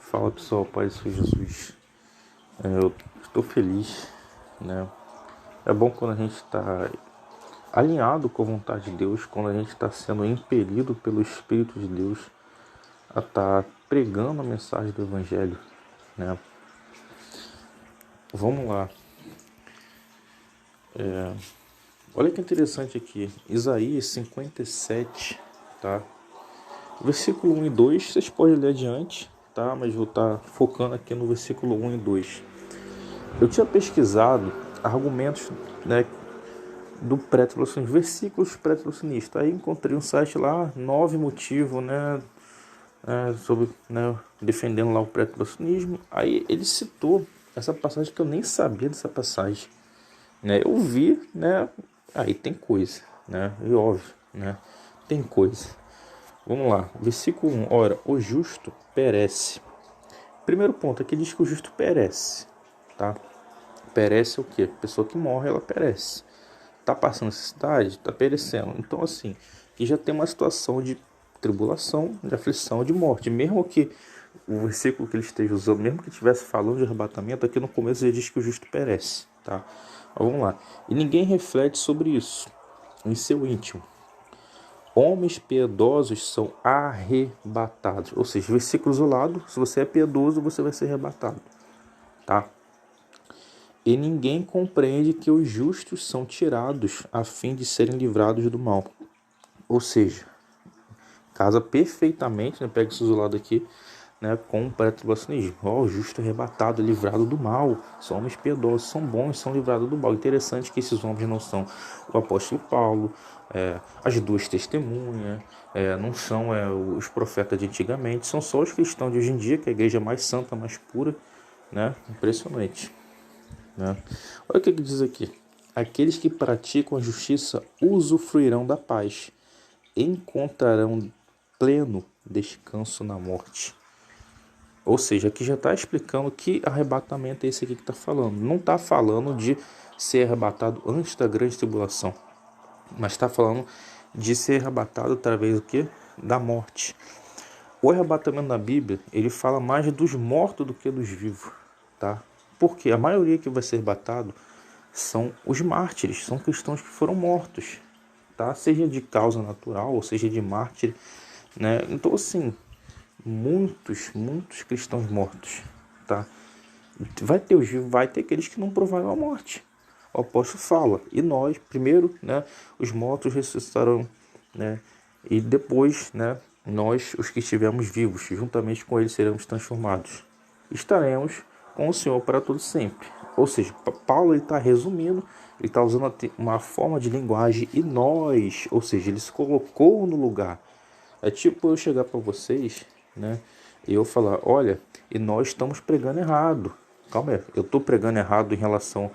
Fala pessoal, Pai do Senhor Jesus. Eu estou feliz, né? É bom quando a gente está alinhado com a vontade de Deus, quando a gente está sendo impelido pelo Espírito de Deus a estar pregando a mensagem do Evangelho, né? Vamos lá. Olha que interessante aqui, Isaías 57, tá? Versículo 1 e 2, vocês podem ler adiante, tá? Mas vou estar focando aqui no versículo 1 e 2. Eu tinha pesquisado argumentos, né, do pré-tribulacionismo, versículos pré-tribulacionistas. Aí encontrei um site lá, 9 motivos, né, sobre, né, defendendo lá o pré-tribulacionismo. Aí ele citou essa passagem que eu nem sabia dessa passagem, né? Eu vi, né, aí tem coisa, né, e óbvio, né, tem coisa. Vamos lá, versículo 1. Ora, o justo perece. Primeiro ponto, aqui diz que o justo perece, tá? Perece é o quê? A pessoa que morre, ela perece. Tá passando necessidade, tá perecendo. Então, assim, aqui já tem uma situação de tribulação, de aflição, de morte. Mesmo que o versículo que ele esteja usando, mesmo que estivesse falando de arrebatamento, aqui no começo ele diz que o justo perece, tá? Mas vamos lá. E ninguém reflete sobre isso em seu íntimo. Homens piedosos são arrebatados. Ou seja, versículo isolado, se você é piedoso, você vai ser arrebatado, tá? E ninguém compreende que os justos são tirados a fim de serem livrados do mal. Ou seja, casa perfeitamente, né, pega esse isolado aqui, né, com o pré-tribulacionismo. O justo arrebatado, livrado do mal. São homens piedosos, são bons, são livrados do mal. Interessante que esses homens não são o apóstolo Paulo, as duas testemunhas, não são os profetas de antigamente, são só os cristãos de hoje em dia, que é a igreja mais santa, mais pura, né? Impressionante, né? Olha o que diz aqui. Aqueles que praticam a justiça usufruirão da paz, encontrarão pleno descanso na morte. Ou seja, aqui já está explicando que arrebatamento é esse aqui que está falando. Não está falando de ser arrebatado antes da grande tribulação, mas está falando de ser arrebatado através do quê? Da morte. O arrebatamento na Bíblia, ele fala mais dos mortos do que dos vivos, tá? Porque a maioria que vai ser arrebatado são os mártires, são cristãos que foram mortos, tá? Seja de causa natural, ou seja de mártir, né? Então, assim, muitos cristãos mortos, tá? Vai ter os vivos, vai ter aqueles que não provaram a morte. O apóstolo fala, e nós, primeiro, né, os mortos ressuscitarão, né? E depois, né, nós, os que estivermos vivos, juntamente com eles seremos transformados. Estaremos com o Senhor para todo sempre. Ou seja, Paulo está resumindo, ele está usando uma forma de linguagem e nós, ou seja, ele se colocou no lugar. É tipo eu chegar para vocês, né, e eu falar, olha, e nós estamos pregando errado. Calma aí, eu estou pregando errado em relação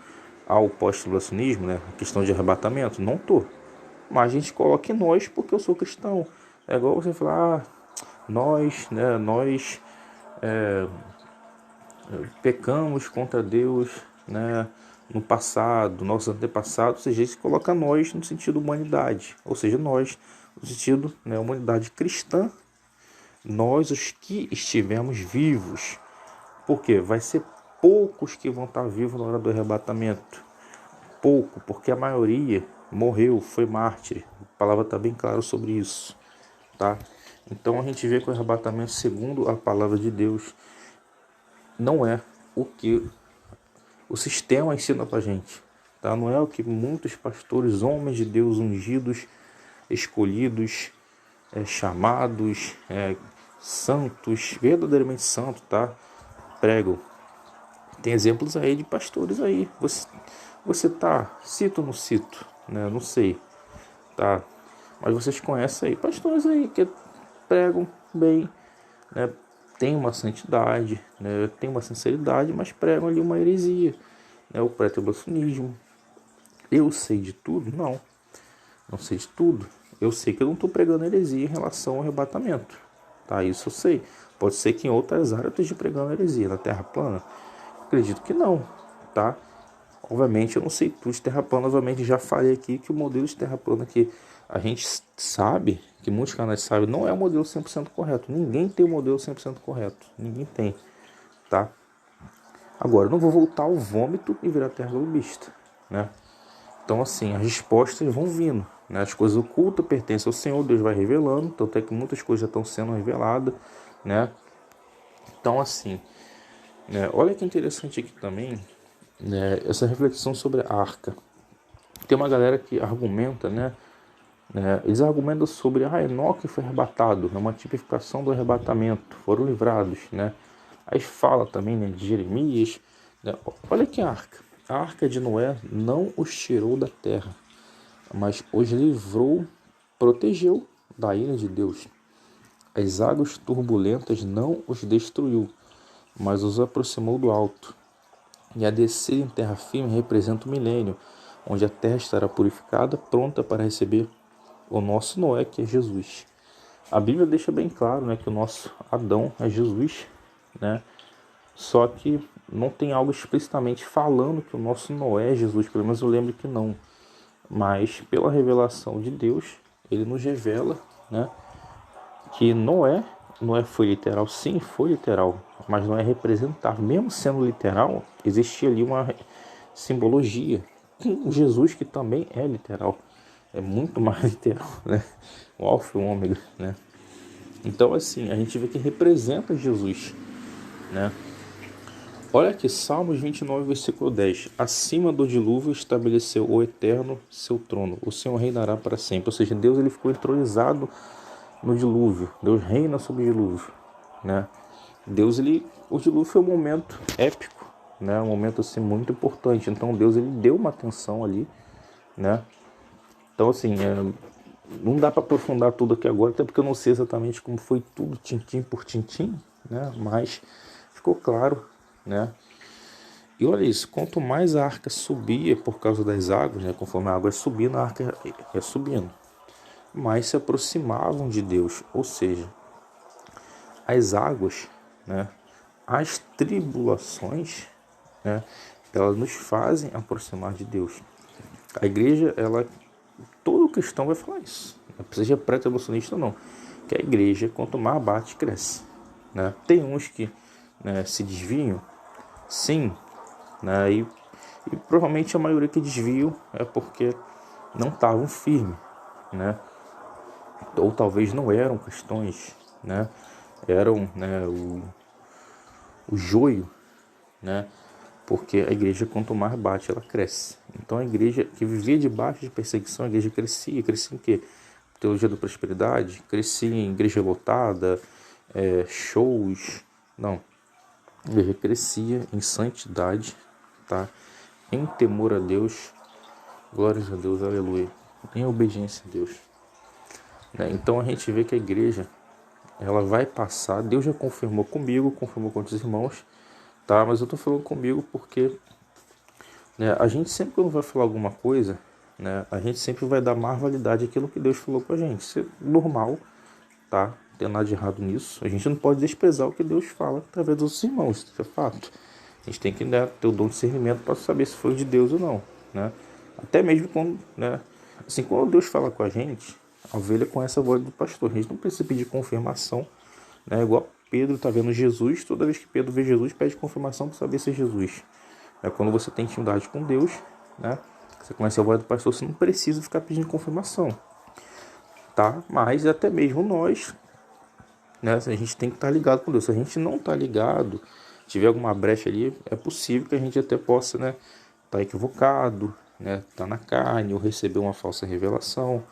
ao pós-tribulacionismo, né, a questão de arrebatamento? Não estou. Mas a gente coloca em nós porque eu sou cristão. É igual você falar, nós, né, nós pecamos contra Deus, né, no passado, nossos antepassados, ou seja, isso coloca nós no sentido humanidade, ou seja, nós no sentido, né, humanidade cristã, nós os que estivemos vivos, porque vai ser poucos que vão estar vivos na hora do arrebatamento, pouco, porque a maioria morreu, foi mártir, a palavra está bem clara sobre isso, tá? Então a gente vê que o arrebatamento, segundo a palavra de Deus, não é o que o sistema ensina pra gente, tá? Não é o que muitos pastores, homens de Deus ungidos, escolhidos, chamados, santos, verdadeiramente santos, tá? Pregam. Tem exemplos aí de pastores aí. Você tá, cito ou não cito, né? Não sei, tá? Mas vocês conhecem aí pastores aí que pregam bem, né? Tem uma santidade, né? Tem uma sinceridade, mas pregam ali uma heresia, né? O pré-tribulacionismo. Eu sei de tudo? Não sei de tudo. Eu sei que eu não estou pregando heresia em relação ao arrebatamento, tá? Isso eu sei. Pode ser que em outras áreas eu esteja pregando heresia. Na Terra plana? Acredito que não, tá? Obviamente eu não sei tudo de Terra plana. Obviamente já falei aqui que o modelo de Terra plana que a gente sabe que muitos canais sabem, não é o modelo 100% correto. Ninguém tem o modelo 100% correto. Ninguém tem, tá? Agora, eu não vou voltar ao vômito e virar terra globista, né? Então, assim, as respostas vão vindo, né? As coisas ocultas pertencem ao Senhor, Deus vai revelando, tanto é que muitas coisas já estão sendo reveladas, né? Então, assim, né? Olha que interessante aqui também, né? Essa reflexão sobre a arca. Tem uma galera que argumenta, né? Eles argumentam sobre Enoque foi arrebatado, é uma tipificação do arrebatamento, foram livrados, né? Aí fala também, né, de Jeremias, né? Olha que a arca de Noé não os tirou da terra, mas os livrou, protegeu da ira de Deus. As águas turbulentas não os destruiu, mas os aproximou do alto. E a descer em terra firme representa o milênio, onde a terra estará purificada, pronta para receber o nosso Noé, que é Jesus. A Bíblia deixa bem claro, né, que o nosso Adão é Jesus, né? Só que não tem algo explicitamente falando que o nosso Noé é Jesus, pelo menos eu lembro que não. Mas pela revelação de Deus, ele nos revela, né, que Noé foi literal, sim, foi literal, mas não é representável. Mesmo sendo literal, existia ali uma simbologia. Tem Jesus que também é literal, é muito mais literal, né? O alfa e o ômega, né? Então, assim, a gente vê que representa Jesus, né? Olha aqui, Salmos 29, versículo 10. Acima do dilúvio estabeleceu o Eterno seu trono. O Senhor reinará para sempre. Ou seja, Deus ele ficou entronizado no dilúvio. Deus reina sobre o dilúvio, né? O dilúvio foi um momento épico, né? Um momento assim muito importante. Então Deus ele deu uma atenção ali, né? Então assim, não dá para aprofundar tudo aqui agora, até porque eu não sei exatamente como foi tudo, tintim por tintim, né? Mas ficou claro, né? E olha isso, quanto mais a arca subia por causa das águas, né? Conforme a água ia subindo, a arca ia subindo, mais se aproximavam de Deus, ou seja, as águas, né? As tribulações, né? Elas nos fazem aproximar de Deus. A igreja, todo cristão vai falar isso, seja pré-tribulacionista ou não, que a igreja, quanto mais bate, cresce, né? Tem uns que, né, se desviam, sim, né? E provavelmente a maioria que desviam é porque não estavam firmes, né? Ou talvez não eram cristãos, né? Eram, né, o joio, né? Porque a igreja, quanto mais bate, ela cresce. Então a igreja que vivia debaixo de perseguição, a igreja crescia em quê? Teologia da prosperidade, crescia em igreja lotada, shows. Não, a igreja crescia em santidade, tá? Em temor a Deus, glórias a Deus, aleluia, em obediência a Deus, né? Então a gente vê que a igreja, ela vai passar, Deus já confirmou comigo, confirmou com os irmãos, tá? Mas eu tô falando comigo porque, né, a gente sempre quando vai falar alguma coisa, né, a gente sempre vai dar mais validade àquilo que Deus falou pra gente. Isso é normal, tá? Não tem nada de errado nisso. A gente não pode desprezar o que Deus fala através dos irmãos, isso é fato. A gente tem que, né, ter o dom de discernimento para saber se foi de Deus ou não, né? Até mesmo quando, né, assim, quando Deus fala com a gente, a ovelha conhece a voz do pastor. A gente não precisa pedir confirmação, né? Igual Pedro está vendo Jesus, toda vez que Pedro vê Jesus, pede confirmação para saber se é Jesus. Quando você tem intimidade com Deus, né? Você conhece a voz do pastor, você não precisa ficar pedindo confirmação, tá? Mas até mesmo nós, né? A gente tem que estar ligado com Deus. Se a gente não está ligado, tiver alguma brecha ali, é possível que a gente até possa, né, estar equivocado, né? Tá na carne ou receber uma falsa revelação,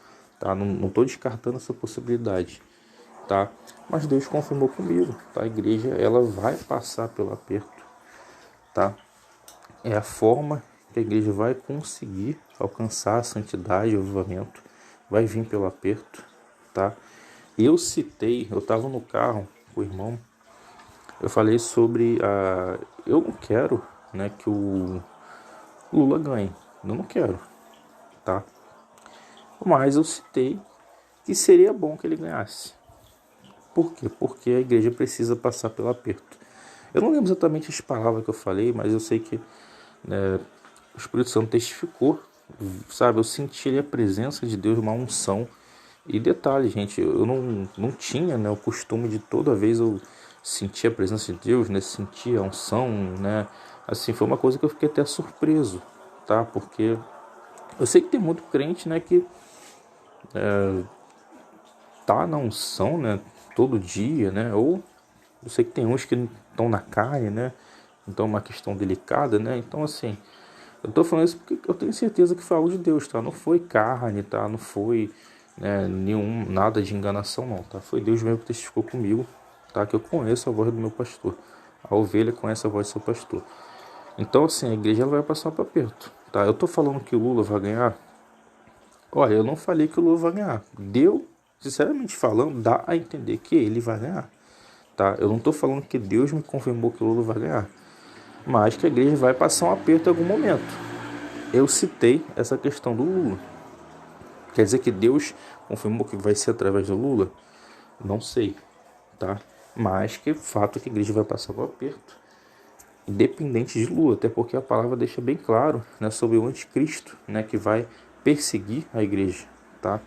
tá? Não estou descartando essa possibilidade, tá? Mas Deus confirmou comigo, tá? A igreja, ela vai passar pelo aperto, tá? É a forma que a igreja vai conseguir alcançar a santidade, o avivamento, vai vir pelo aperto, tá? Eu estava no carro com o irmão, eu falei sobre eu não quero, né, que o Lula ganhe, eu não quero, tá? Mas eu citei que seria bom que ele ganhasse. Por quê? Porque a igreja precisa passar pelo aperto. Eu não lembro exatamente as palavras que eu falei, mas eu sei que, né, o Espírito Santo testificou, sabe, eu senti ali a presença de Deus, uma unção. E detalhe, gente, eu não tinha, né, o costume de toda vez eu sentir a presença de Deus, né, sentir a unção, né, assim, foi uma coisa que eu fiquei até surpreso, tá, porque eu sei que tem muito crente, né, que tá na unção, né, todo dia, né, ou eu sei que tem uns que estão na carne, né, então é uma questão delicada, né, então assim, eu tô falando isso porque eu tenho certeza que foi algo de Deus, tá, não foi carne, tá, não foi, né, nada de enganação não, tá, foi Deus mesmo que testificou comigo, tá, que eu conheço a voz do meu pastor, a ovelha conhece a voz do seu pastor. Então assim, a igreja ela vai passar para perto, tá, eu tô falando que o Lula vai ganhar. Olha, eu não falei que o Lula vai ganhar. Deu, sinceramente falando, dá a entender que ele vai ganhar. Tá? Eu não estou falando que Deus me confirmou que o Lula vai ganhar. Mas que a igreja vai passar um aperto em algum momento. Eu citei essa questão do Lula. Quer dizer que Deus confirmou que vai ser através do Lula? Não sei. Tá? Mas que fato que a igreja vai passar um aperto. Independente de Lula. Até porque a palavra deixa bem claro, né, sobre o anticristo, né, que vai perseguir a igreja. Tá?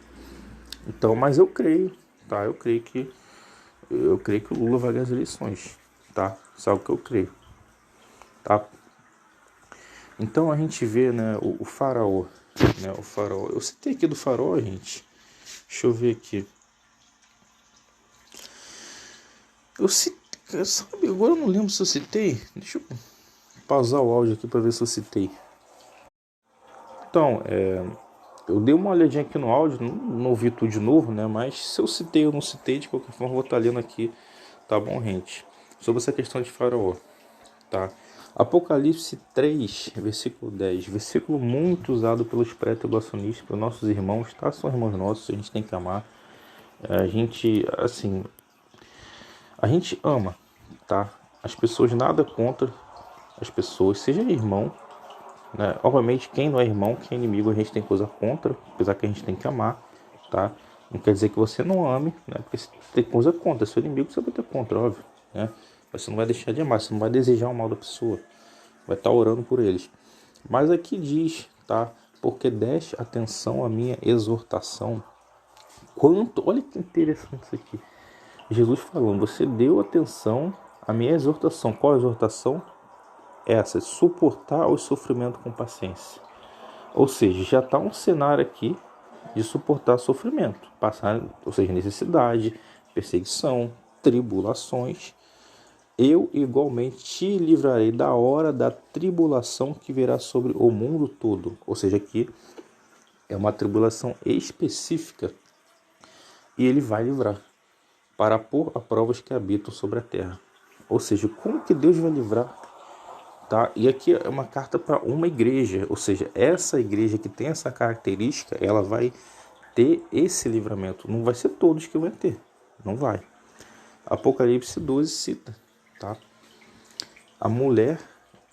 Então, mas eu creio, tá? Eu creio que o Lula vai ganhar as eleições, tá? Isso é algo que eu creio, tá? Então a gente vê, né, o faraó, né? O faraó. Eu citei aqui do faraó, gente. Deixa eu ver aqui. Eu citei, sabe? Agora eu não lembro se eu citei. Deixa eu pausar o áudio aqui para ver se eu citei. Então, eu dei uma olhadinha aqui no áudio, não ouvi tudo de novo, né? Mas se eu citei ou não citei, de qualquer forma eu vou estar lendo aqui, tá bom, gente? Sobre essa questão de faraó, tá? Apocalipse 3, versículo 10, versículo muito usado pelos pré-tribulacionistas, pelos nossos irmãos, tá? São irmãos nossos, a gente tem que amar. A gente, assim, a gente ama, tá? As pessoas, nada contra as pessoas, seja irmão, né? Obviamente, quem não é irmão, quem é inimigo, a gente tem coisa contra, apesar que a gente tem que amar, tá? Não quer dizer que você não ame, né? Porque você tem coisa contra, seu inimigo você vai ter contra, óbvio, né? Mas você não vai deixar de amar, você não vai desejar o mal da pessoa, vai estar orando por eles. Mas aqui diz, tá? Porque deste atenção à minha exortação. Quanto, olha que interessante isso aqui. Jesus falando, você deu atenção à minha exortação. Qual a exortação? Essa, suportar o sofrimento com paciência. Ou seja, já está um cenário aqui de suportar sofrimento, passar, ou seja, necessidade, perseguição, tribulações. Eu igualmente te livrarei da hora da tribulação que virá sobre o mundo todo. Ou seja, aqui é uma tribulação específica e ele vai livrar para pôr a provas que habitam sobre a terra. Ou seja, como que Deus vai livrar? Tá? E aqui é uma carta para uma igreja, ou seja, essa igreja que tem essa característica, ela vai ter esse livramento. Não vai ser todos que vai ter, não vai. Apocalipse 12 cita, tá? A mulher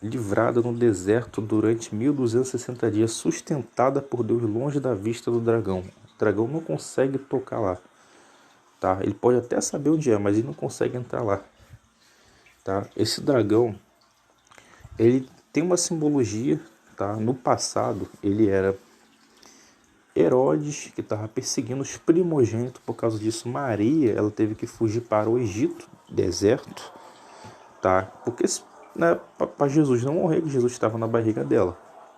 livrada no deserto durante 1260 dias, sustentada por Deus longe da vista do dragão. O dragão não consegue tocar lá, tá? Ele pode até saber onde é, mas ele não consegue entrar lá, tá? Esse dragão, ele tem uma simbologia, tá? No passado, ele era Herodes, que estava perseguindo os primogênitos. Por causa disso, Maria, ela teve que fugir para o Egito, deserto, tá? Porque, né, para Jesus não morrer, que Jesus estava na barriga dela,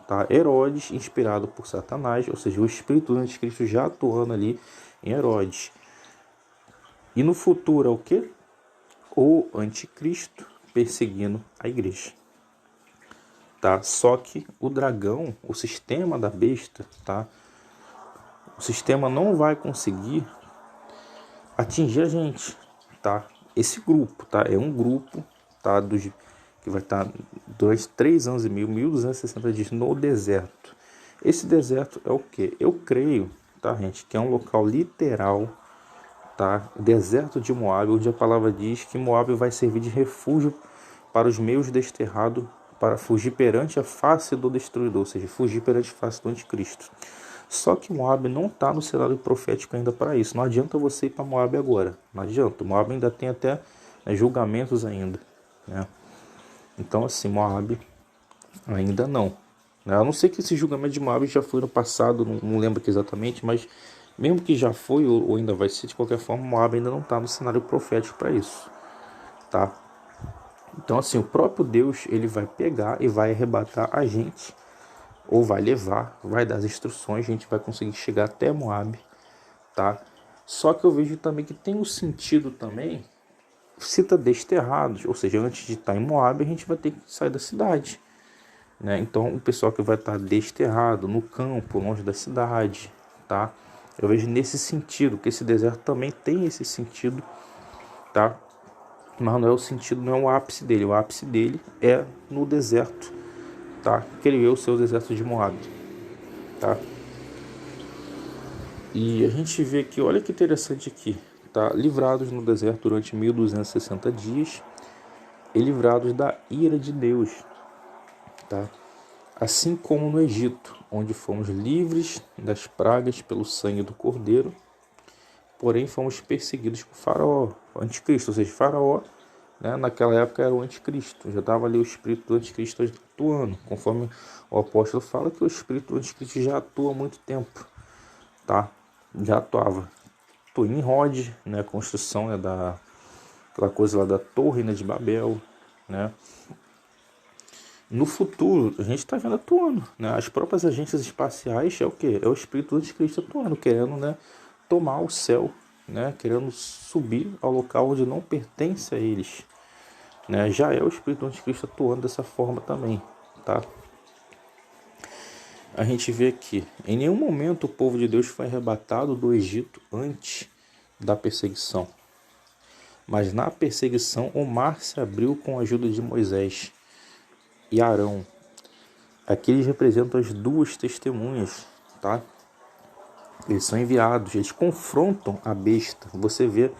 tá? Herodes, inspirado por Satanás, ou seja, o espírito do anticristo já atuando ali em Herodes. E no futuro é o quê? O anticristo perseguindo a igreja. Tá? Só que o dragão, o sistema da besta, tá? O sistema não vai conseguir atingir a gente, tá? Esse grupo, tá? É um grupo, tá? Que vai estar durante 3 anos e meio, 1260 dias no deserto. Esse deserto é o quê? Eu creio, tá, gente, que é um local literal, tá? O deserto de Moabe, onde a palavra diz que Moabe vai servir de refúgio para os meus desterrados, para fugir perante a face do destruidor, ou seja, fugir perante a face do anticristo. Só que Moabe não está no cenário profético ainda para isso. Não adianta você ir para Moabe agora. Não adianta. Moabe ainda tem até, né, julgamentos ainda, né? Então assim, Moabe ainda não, né? A não ser que esse julgamento de Moabe já foi no passado, não lembro aqui exatamente, mas mesmo que já foi ou ainda vai ser, de qualquer forma, Moabe ainda não está no cenário profético para isso, tá? Então, assim, o próprio Deus, ele vai pegar e vai arrebatar a gente, ou vai levar, vai dar as instruções, a gente vai conseguir chegar até Moabe, tá? Só que eu vejo também que tem um sentido também, cita desterrados, ou seja, antes de estar em Moabe, a gente vai ter que sair da cidade, né? Então, o pessoal que vai estar desterrado no campo, longe da cidade, tá? Eu vejo nesse sentido, que esse deserto também tem esse sentido, tá? Mas não é o sentido, não é o ápice dele. O ápice dele é no deserto, tá? Que ele vê o seu deserto de Moab, tá? E a gente vê aqui, olha que interessante aqui, tá? Livrados no deserto durante 1260 dias e livrados da ira de Deus, tá? Assim como no Egito, onde fomos livres das pragas pelo sangue do Cordeiro, porém fomos perseguidos por Faraó, o anticristo, ou seja, Faraó, né, naquela época era o anticristo, já estava ali o espírito do anticristo atuando, conforme o apóstolo fala que o espírito do anticristo já atua há muito tempo, tá? Já atuava. Tô em Rod, né, a construção, né, aquela coisa lá da torre, né, de Babel, né? No futuro, a gente está vendo atuando, né? As próprias agências espaciais é o quê? É o espírito do anticristo atuando, querendo, né, tomar o céu, né? Querendo subir ao local onde não pertence a eles, né? Já é o espírito do anticristo atuando dessa forma também, tá? A gente vê aqui, em nenhum momento o povo de Deus foi arrebatado do Egito antes da perseguição, mas na perseguição o mar se abriu com a ajuda de Moisés e Arão. Aqui eles representam as duas testemunhas, tá? Eles são enviados, eles confrontam a besta. Você vê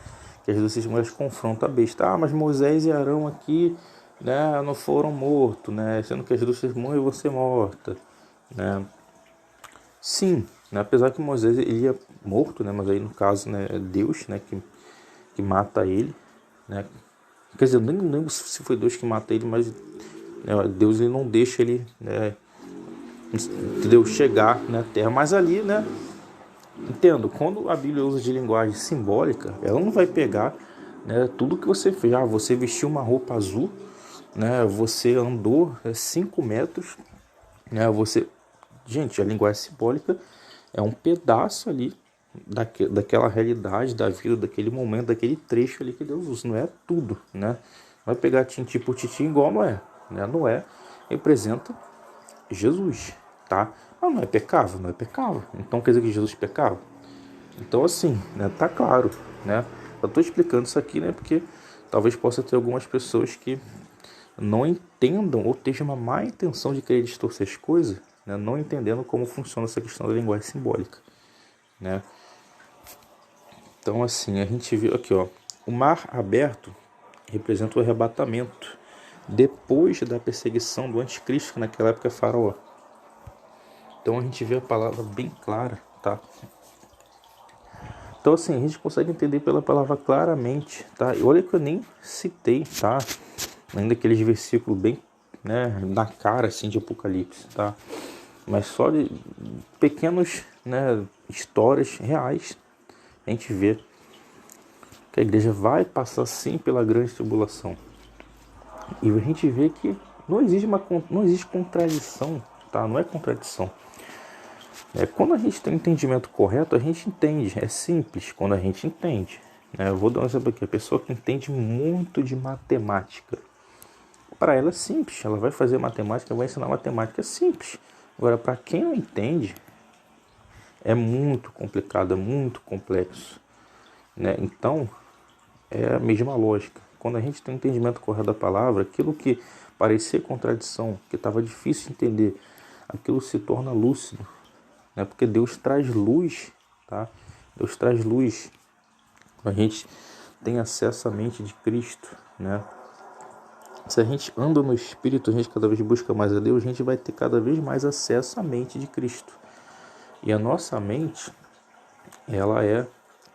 que as duas testemunhas confrontam a besta. Ah, mas Moisés e Arão aqui, né, não foram mortos, né? Sendo que as duas testemunhas vão ser mortas, né? Sim, né? Apesar que Moisés ele é morto, né? Mas aí no caso, né, é Deus, né, que mata ele, né? Quer dizer, eu nem lembro se foi Deus que mata ele, mas né, Deus ele não deixa ele, né, entendeu, chegar na terra. Mas ali, né, entendo, quando a Bíblia usa de linguagem simbólica, ela não vai pegar, né, tudo que você fez. Ah, você vestiu uma roupa azul, né, você andou 5 metros, né, você... Gente, a linguagem simbólica é um pedaço ali daquela realidade da vida, daquele momento, daquele trecho ali que Deus usa. Não é tudo, né? Vai pegar tintim por tintim igual Noé, né? Noé representa Jesus, tá? Mas não é pecável, não é pecável. Então quer dizer que Jesus pecava? Então assim, né? Tá claro, né? Eu tô explicando isso aqui, né? Porque talvez possa ter algumas pessoas que não entendam ou tenham uma má intenção de querer distorcer as coisas, né? Não entendendo como funciona essa questão da linguagem simbólica, né? Então assim, a gente viu aqui, ó, o mar aberto representa o arrebatamento depois da perseguição do anticristo, que naquela época é Faraó. Então a gente vê a palavra bem clara, tá? Então assim, a gente consegue entender pela palavra claramente, tá? E olha que eu nem citei, tá? Ainda aqueles versículos bem, né, na cara assim de Apocalipse, tá? Mas só de pequenos, né, histórias reais a gente vê que a igreja vai passar sim pela grande tribulação. E a gente vê que não existe contradição, tá? Não é contradição. Quando a gente tem um entendimento correto, a gente entende. É simples quando a gente entende, né? Eu vou dar um exemplo aqui. A pessoa que entende muito de matemática, para ela é simples. Ela vai fazer matemática, vai ensinar matemática, é simples. Agora, para quem não entende, é muito complicado, é muito complexo, né? Então, é a mesma lógica. Quando a gente tem um entendimento correto da palavra, aquilo que parecia contradição, que estava difícil de entender, aquilo se torna lúcido, né? Porque Deus traz luz, tá? Deus traz luz. A gente tem acesso à mente de Cristo, né? Se a gente anda no Espírito, a gente cada vez busca mais a Deus, a gente vai ter cada vez mais acesso à mente de Cristo. E a nossa mente, ela é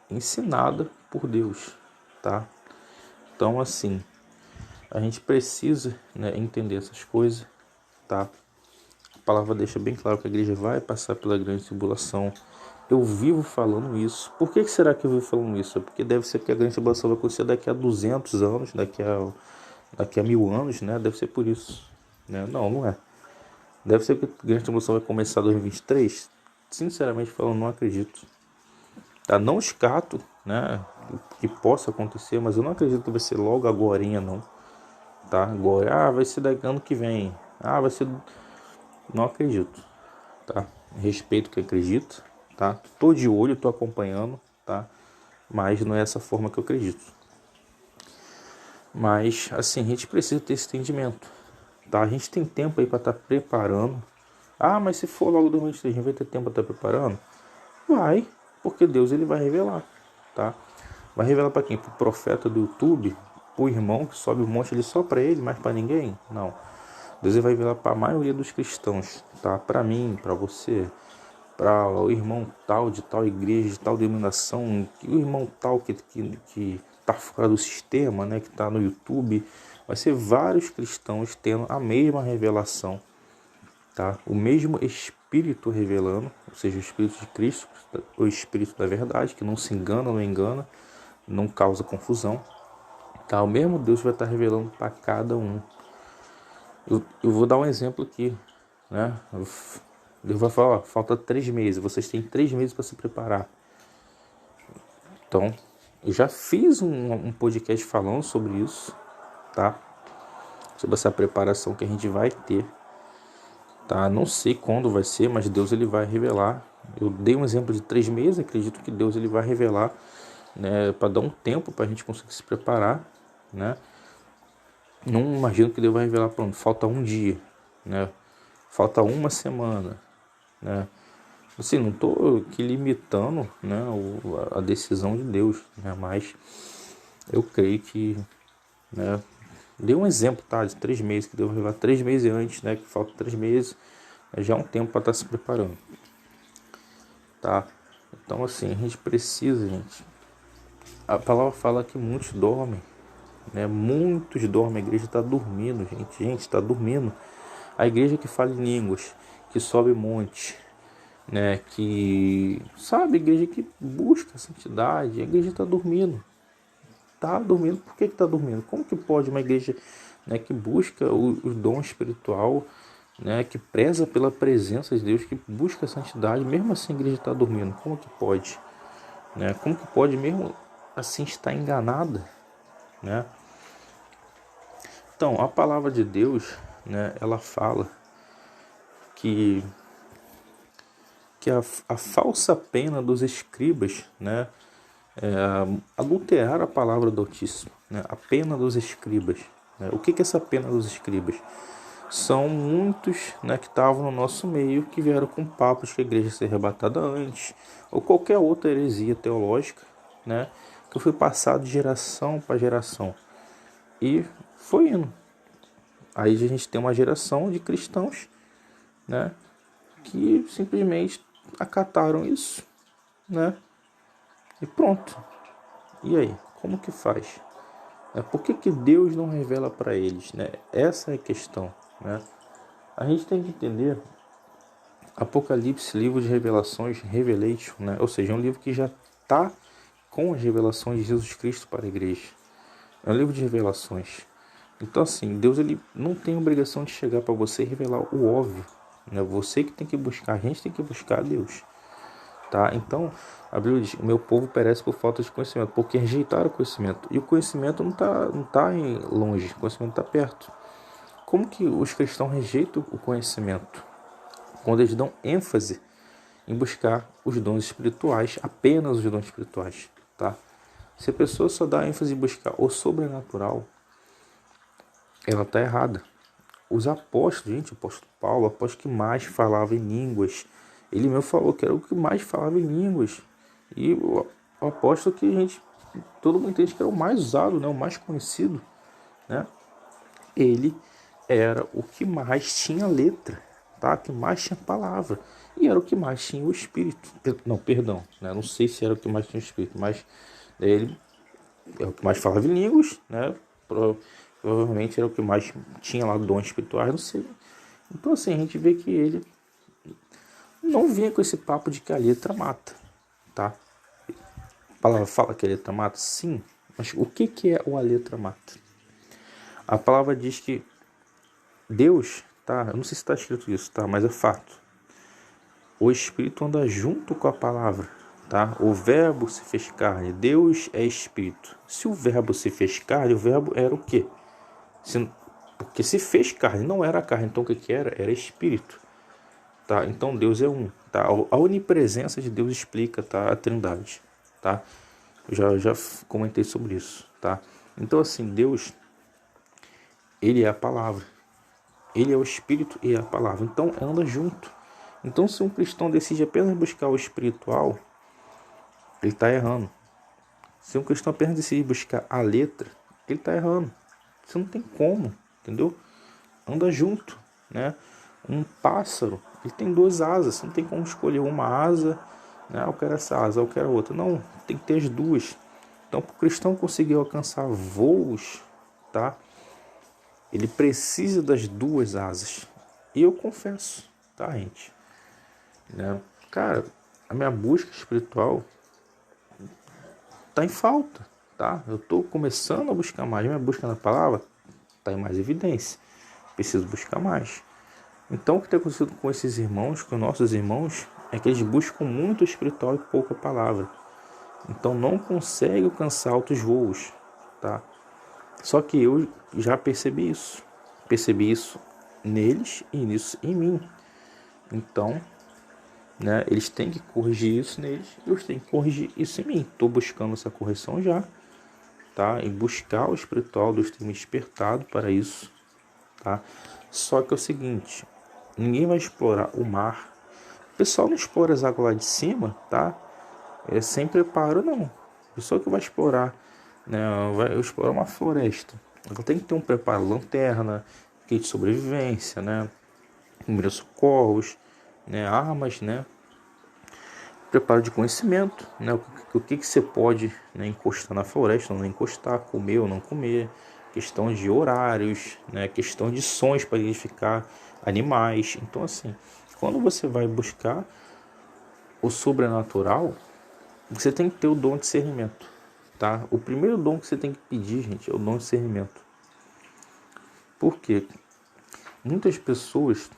ensinada por Deus, tá? Então, assim, a gente precisa, né, entender essas coisas, tá? A palavra deixa bem claro que a igreja vai passar pela grande tribulação. Eu vivo falando isso. Por que será que eu vivo falando isso? É porque deve ser que a grande tribulação vai acontecer daqui a 200 anos, daqui a 1000 anos, né? Deve ser por isso, né? Não, não é. Deve ser que a grande tribulação vai começar em 2023. Sinceramente falando, não acredito. Tá? Não escato, né? Que possa acontecer, mas eu não acredito que vai ser logo agorinha, não. Tá? Agora, vai ser daqui ano que vem. Vai ser... Não acredito, tá? Respeito que acredito, tá? Tô de olho, tô acompanhando, tá? Mas não é essa forma que eu acredito. Mas, assim, a gente precisa ter esse entendimento, tá? A gente tem tempo aí para estar preparando. Mas se for logo 2023, a gente vai ter tempo para estar preparando? Vai, porque Deus ele vai revelar, tá? Vai revelar para quem? Pro profeta do YouTube? Pro irmão que sobe um monte ali só para ele, mas para ninguém? Não. Deus ele vai revelar para a maioria dos cristãos, tá? Para mim, para você, para o irmão tal de tal igreja, de tal denominação, o irmão tal que tá fora do sistema, né? Que tá no YouTube. Vai ser vários cristãos tendo a mesma revelação, tá? O mesmo Espírito revelando, ou seja, o Espírito de Cristo, o Espírito da verdade, que não se engana, não engana, não causa confusão, tá? O mesmo Deus vai estar revelando para cada um. Eu vou dar um exemplo aqui, né? Deus vai falar, falta 3 meses, vocês têm 3 meses para se preparar. Então, eu já fiz um podcast falando sobre isso, tá? Sobre essa preparação que a gente vai ter, tá? Não sei quando vai ser, mas Deus ele vai revelar. Eu dei um exemplo de 3 meses, acredito que Deus ele vai revelar, né? Para dar um tempo para a gente conseguir se preparar, né? Não imagino que Deus vai revelar, pronto, falta um dia, né? Falta uma semana, né? Assim, não estou aqui limitando, né, a decisão de Deus, né? Mas eu creio que, né, dei um exemplo, tá, de 3 meses, que Deus vai revelar 3 meses antes, né? Que falta 3 meses, já é um tempo para estar se preparando, tá? Então, assim, a gente precisa, gente. A palavra fala que muitos dormem, né? Muitos dormem, a igreja está dormindo, gente. Gente, está dormindo. A igreja que fala em línguas, que sobe monte, né? Que, sabe, a igreja que busca a santidade, a igreja está dormindo. Está dormindo. Por que está dormindo? Como que pode uma igreja, né, que busca o dom espiritual, né, que preza pela presença de Deus, que busca a santidade, mesmo assim a igreja está dormindo? Como que pode? Né? Como que pode mesmo assim estar enganada? Né? Então, a palavra de Deus, né, ela fala que a falsa pena dos escribas, né, adulterar a palavra do Altíssimo, né, a pena dos escribas. Né? O que é essa pena dos escribas? São muitos, né, que estavam no nosso meio, que vieram com papos que a igreja seja arrebatada antes, ou qualquer outra heresia teológica, né, que foi passado de geração para geração. E foi indo. Aí a gente tem uma geração de cristãos, né, que simplesmente acataram isso, né, e pronto. E aí, como que faz? Por que Deus não revela para eles? Né? Essa é a questão. Né? A gente tem que entender Apocalipse, livro de revelações, Revelation, né? Ou seja, é um livro que já está com as revelações de Jesus Cristo para a igreja. É um livro de revelações. Então, assim, Deus ele não tem obrigação de chegar para você e revelar o óbvio. Né? Você que tem que buscar, a gente tem que buscar a Deus. Tá? Então, a Bíblia diz, o meu povo perece por falta de conhecimento, porque rejeitaram o conhecimento. E o conhecimento não tá longe, o conhecimento está perto. Como que os cristãos rejeitam o conhecimento? Quando eles dão ênfase em buscar os dons espirituais, apenas os dons espirituais. Tá? Se a pessoa só dá ênfase em buscar o sobrenatural, ela está errada. Os apóstolos, gente, o apóstolo Paulo, o apóstolo que mais falava em línguas, ele mesmo falou que era o que mais falava em línguas. E o apóstolo que todo mundo entende que era o mais usado, né, o mais conhecido, né? Ele era o que mais tinha letra, tá? Que mais tinha palavra. E era o que mais tinha o Espírito. Não, perdão, né? Não sei se era o que mais tinha o Espírito, mas ele é o que mais falava em línguas, né? Provavelmente era o que mais tinha lá dons espirituais, não sei. Então assim, a gente vê que ele não vinha com esse papo de que a letra mata, tá? A palavra fala que a letra mata? Sim. Mas o que é a letra mata? A palavra diz que Deus, tá? Eu não sei se está escrito isso, tá? Mas é fato. O Espírito anda junto com a palavra, tá? O verbo se fez carne. Deus é Espírito. Se o verbo se fez carne, o verbo era o quê? Porque se fez carne, não era carne. Então o que era? Era Espírito. Tá? Então Deus é um. Tá? A onipresença de Deus explica, tá? A Trindade. Tá? Eu já comentei sobre isso. Tá? Então assim, Deus, ele é a palavra. Ele é o Espírito e é a palavra. Então anda junto. Então se um cristão decide apenas buscar o espiritual, ele está errando. Se um cristão apenas decide buscar a letra, ele está errando. Você não tem como, entendeu? Anda junto, né? Um pássaro, ele tem duas asas. Você não tem como escolher uma asa, né? Eu quero essa asa, eu quero outra. Não, tem que ter as duas. Então, para o cristão conseguir alcançar voos, tá? Ele precisa das duas asas. E eu confesso, tá, gente? Né? Cara, a minha busca espiritual tá em falta, tá? Eu tô começando a buscar mais. Minha busca na palavra tá em mais evidência. Preciso buscar mais. Então, o que tem acontecido com esses irmãos, com nossos irmãos, é que eles buscam muito o espiritual e pouca palavra. Então, não conseguem alcançar altos voos, tá? Só que eu já percebi isso. Percebi isso neles e nisso em mim. Então, né, eles têm que corrigir isso neles e eu tenho que corrigir isso em mim. Estou buscando essa correção já, tá? Em buscar o espiritual, Deus tem me despertado para isso, tá? Só que é o seguinte, ninguém vai explorar o mar. O pessoal não explora as águas lá de cima, tá? É sem preparo, não. O pessoal que vai explorar, né, vai explorar uma floresta. Então tem que ter um preparo, lanterna, kit de sobrevivência, né? Primeiros socorros, né? Armas, né? Preparo de conhecimento, né? O que você pode, né, encostar na floresta, não encostar, comer ou não comer, questão de horários, né? Questão de sons para identificar animais. Então, assim, quando você vai buscar o sobrenatural, você tem que ter o dom de discernimento, tá? O primeiro dom que você tem que pedir, gente, é o dom de discernimento. Por quê? Muitas pessoas,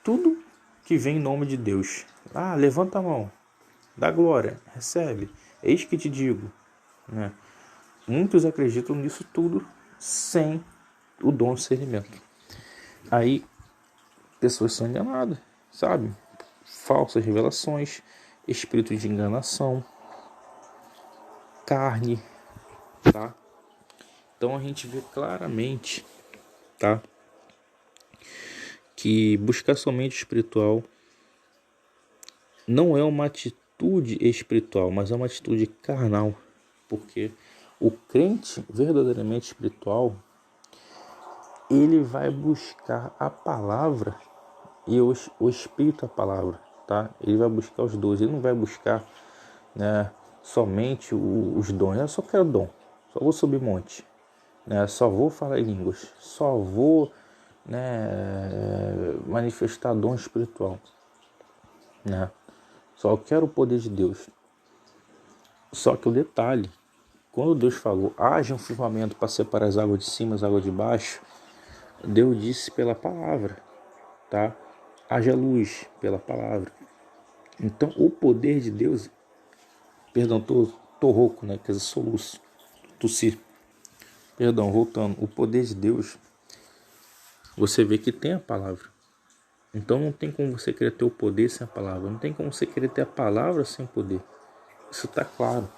tudo que vem em nome de Deus, levanta a mão, dá glória, recebe, eis que te digo, né? Muitos acreditam nisso tudo sem o dom de discernimento. Aí, pessoas são enganadas, sabe? Falsas revelações, espírito de enganação, carne, tá? Então a gente vê claramente, tá? Que buscar somente o espiritual não é uma atitude espiritual, mas é uma atitude carnal. Porque o crente verdadeiramente espiritual, ele vai buscar a palavra e o espírito a palavra, tá? Ele vai buscar os dois, ele não vai buscar, né, somente os dons. Eu só quero dom, só vou subir monte, né? Só vou falar em línguas, só vou, né, manifestar dom espiritual, né? Só quero o poder de Deus. Só que o detalhe, quando Deus falou, haja um firmamento para separar as águas de cima e as águas de baixo, Deus disse pela palavra, tá? Haja luz pela palavra. Então, o poder de Deus, perdão, tô rouco, né? Quer dizer, soluço, tossi. Perdão, voltando. O poder de Deus, você vê que tem a palavra. Então, não tem como você querer ter o poder sem a palavra. Não tem como você querer ter a palavra sem poder. Isso está claro.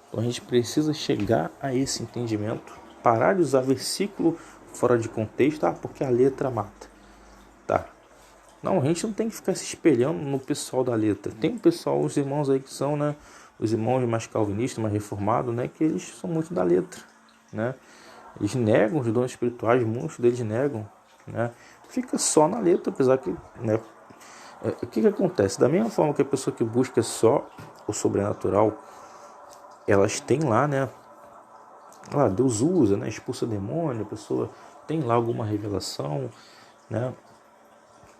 Então, a gente precisa chegar a esse entendimento. Parar de usar versículo fora de contexto, porque a letra mata. Tá. Não, a gente não tem que ficar se espelhando no pessoal da letra. Tem um pessoal, os irmãos aí que são, né, os irmãos mais calvinistas, mais reformados, né, que eles são muito da letra, né? Eles negam os dons espirituais, muitos deles negam, né? Fica só na letra, apesar que, né, o que acontece? Da mesma forma que a pessoa que busca só o sobrenatural, elas têm lá, né, Deus usa, né, expulsa demônio, a pessoa tem lá alguma revelação, né?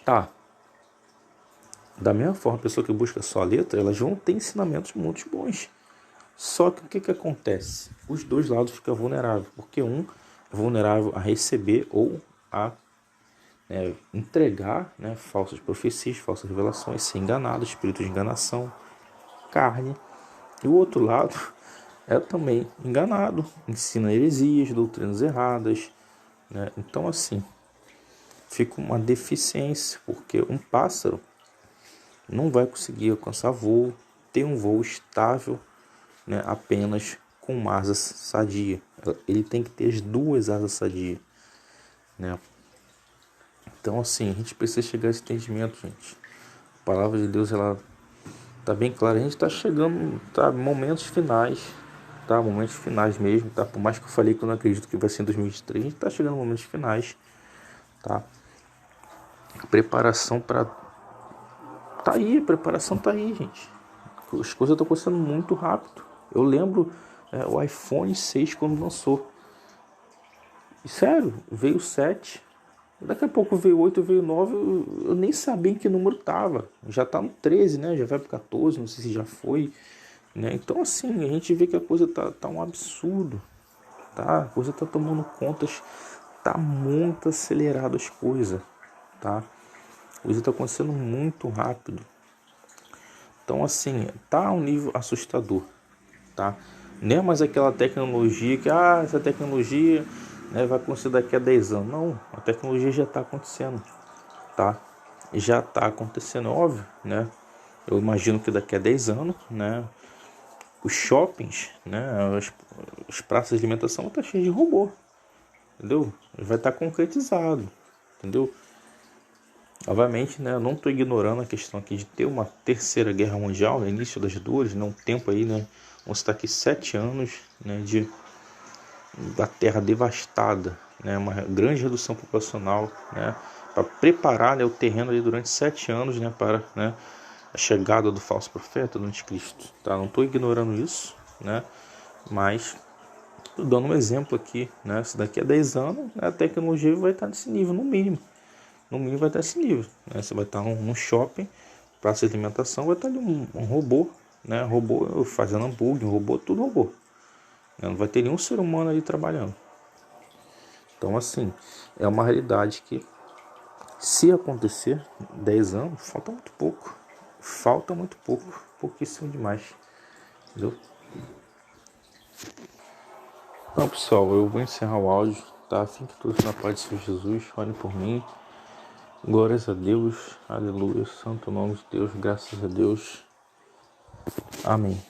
Tá. Da mesma forma, a pessoa que busca só a letra, elas vão ter ensinamentos muito bons. Só que o que acontece? Os dois lados ficam vulneráveis, porque um é vulnerável a receber ou a entregar, né, falsas profecias, falsas revelações, ser enganado, espírito de enganação, carne. E o outro lado é também enganado, ensina heresias, doutrinas erradas, né? Então, assim, fica uma deficiência, porque um pássaro não vai conseguir alcançar voo, ter um voo estável, né, apenas com uma asa sadia. Ele tem que ter as duas asas sadias, né? Então, assim, a gente precisa chegar a esse entendimento, gente. A palavra de Deus, ela tá bem clara. A gente tá chegando, tá, momentos finais, tá? Momentos finais mesmo, tá? Por mais que eu falei que eu não acredito que vai ser em 2023, a gente tá chegando a momentos finais, tá? A preparação para tá aí, a preparação tá aí, gente. As coisas estão acontecendo muito rápido. Eu lembro o iPhone 6 quando lançou. E sério, veio o 7. Daqui a pouco veio 8, veio 9. Eu nem sabia em que número tava. Já tá no 13, né? Já vai pro 14, não sei se já foi. Né? Então, assim, a gente vê que a coisa tá um absurdo. Tá? A coisa tá tomando contas. Tá muito acelerado as coisas. Tá? A coisa tá acontecendo muito rápido. Então, assim, tá um nível assustador. Tá? Nem é mais aquela tecnologia que, essa tecnologia, né, vai acontecer daqui a 10 anos. Não, a tecnologia já está acontecendo, tá? Já está acontecendo, óbvio, né? Eu imagino que daqui a 10 anos, né, os shoppings, né, as praças de alimentação vão estar cheias de robô, entendeu? Vai estar concretizado, entendeu? Obviamente, né, eu não estou ignorando a questão aqui de ter uma terceira guerra mundial, no início das dores, né, um tempo aí, né, vamos estar aqui 7 anos, né, da terra devastada, né, uma grande redução populacional, né, para preparar, né, o terreno ali durante 7 anos, né, para, né, a chegada do falso profeta, do anticristo. Tá? Não estou ignorando isso, né, mas estou dando um exemplo aqui, né, se daqui a 10 anos, né, a tecnologia vai estar nesse nível, no mínimo. No mínimo vai estar nesse nível, né? Você vai estar num shopping, praça de alimentação, vai estar ali um robô, né? Robô fazendo hambúrguer, robô, tudo robô. Não vai ter nenhum ser humano ali trabalhando. Então, assim, é uma realidade que, se acontecer 10 anos, falta muito pouco. Falta muito pouco, pouquíssimo demais. Entendeu? Então, pessoal, eu vou encerrar o áudio, tá? Fiquem todos na paz de Senhor Jesus, olhem por mim. Glórias a Deus, aleluia, santo nome de Deus, graças a Deus, amém.